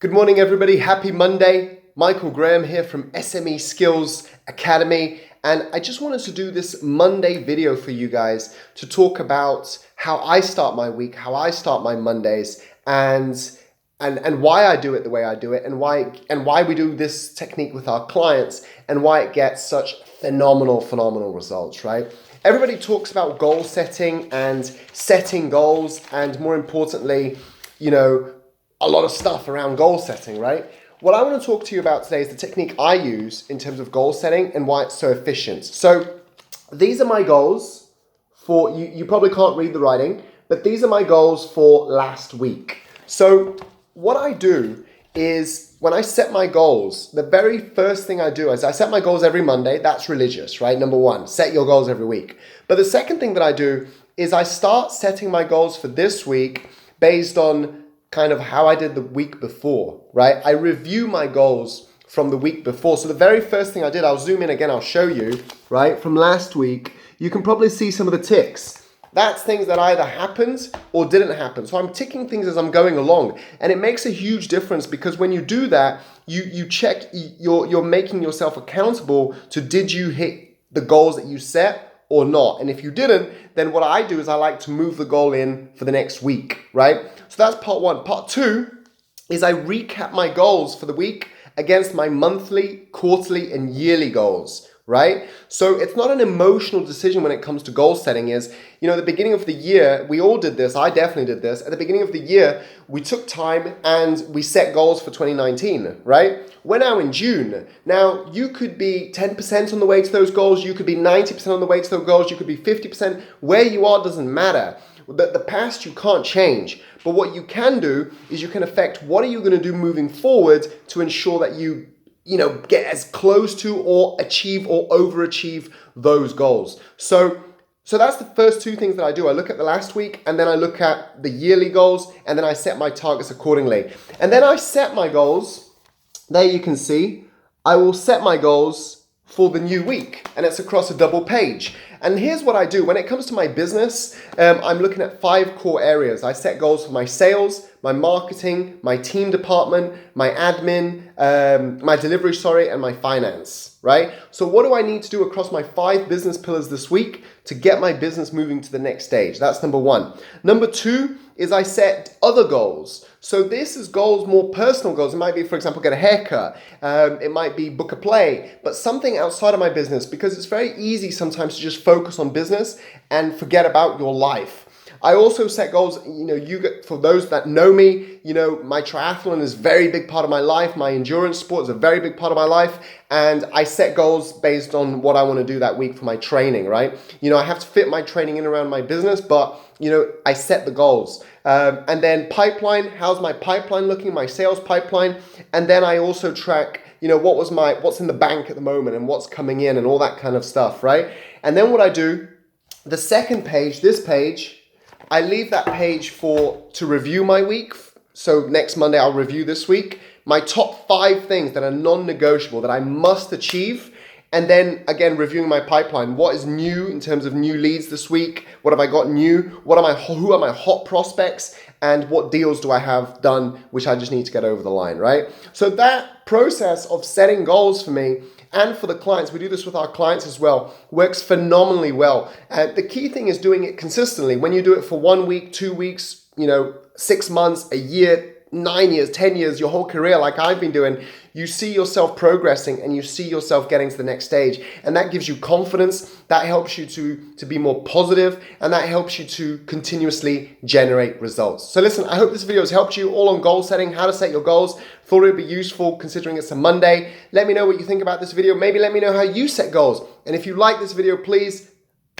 Good morning, everybody. Happy Monday. Michael Graham here from SME Skills Academy. And I just wanted to do this Monday video for you guys to talk about how I start my week, how I start my Mondays, and why I do it the way I do it, and why we do this technique with our clients, and why it gets such phenomenal results, right? Everybody talks about goal setting and setting goals, and more importantly, a lot of stuff around goal setting, right? What I want to talk to you about today is the technique I use in terms of goal setting and why it's so efficient. So these are my goals for, you probably can't read the writing, but these are my goals for last week. So what I do is when I set my goals, the very first thing I do is I set my goals every Monday. That's religious, right? Number one, set your goals every week. But the second thing that I do is I start setting my goals for this week based on kind of how I did the week before, right? I review my goals from the week before. So the very first thing I did, I'll zoom in again, I'll show you, right? From last week, you can probably see some of the ticks. That's things that either happened or didn't happen. So I'm ticking things as I'm going along. And it makes a huge difference because when you do that, you check, you're making yourself accountable to did you hit the goals that you set or not. And if you didn't, then what I do is I like to move the goal in for the next week, right? So that's part one. Part two is I recap my goals for the week against my monthly, quarterly, and yearly goals, right? So it's not an emotional decision when it comes to goal setting. At the beginning of the year, we all did this. I definitely did this. At the beginning of the year, we took time and we set goals for 2019, right? We're now in June. Now, you could be 10% on the way to those goals. You could be 90% on the way to those goals. You could be 50%. Where you are doesn't matter. The past you can't change. But what you can do is you can affect what are you going to do moving forward to ensure that you get as close to or achieve or overachieve those goals. So that's the first two things that I do. I look at the last week and then I look at the yearly goals and then I set my targets accordingly. And then I set my goals. There you can see, I will set my goals for the new week and it's across a double page. And here's what I do. When it comes to my business, I'm looking at 5 core areas. I set goals for my sales, my marketing, my team department, my admin, my delivery, and my finance, right? So what do I need to do across my 5 business pillars this week to get my business moving to the next stage? That's number one. Number two is I set other goals. So this is goals, more personal goals. It might be, for example, get a haircut. It might be book a play, but something outside of my business because it's very easy sometimes to just focus on business and forget about your life. I also set goals, for those that know me, my triathlon is a very big part of my life. My endurance sport is a very big part of my life. And I set goals based on what I want to do that week for my training, right? I have to fit my training in around my business, but, I set the goals. And then pipeline, how's my pipeline looking, my sales pipeline? And then I also track, what's in the bank at the moment and what's coming in and all that kind of stuff, right? And then what I do, the second page, this page, I leave that page to review my week. So next Monday, I'll review this week. My top 5 things that are non-negotiable that I must achieve. And then again, reviewing my pipeline. What is new in terms of new leads this week? What have I got new? Who are my hot prospects? And what deals do I have done, which I just need to get over the line, right? So that process of setting goals for me and for the clients, we do this with our clients as well, works phenomenally well. The key thing is doing it consistently. When you do it for 1 week, 2 weeks, 6 months, a year, 9 years, 10 years, your whole career, like I've been doing, you see yourself progressing and you see yourself getting to the next stage. And that gives you confidence. That helps you to be more positive, and that helps you to continuously generate results. So listen, I hope this video has helped you all on goal setting, how to set your goals. Thought it would be useful considering it's a Monday. Let me know what you think about this video. Maybe let me know how you set goals. And if you like this video, please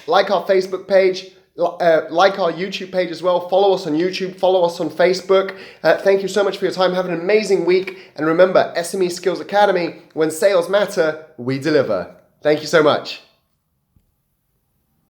like our Facebook page, like our YouTube page as well. Follow us on YouTube, follow us on Facebook. Thank you so much for your time. Have an amazing week. And remember, SME Skills Academy, when sales matter, we deliver. Thank you so much.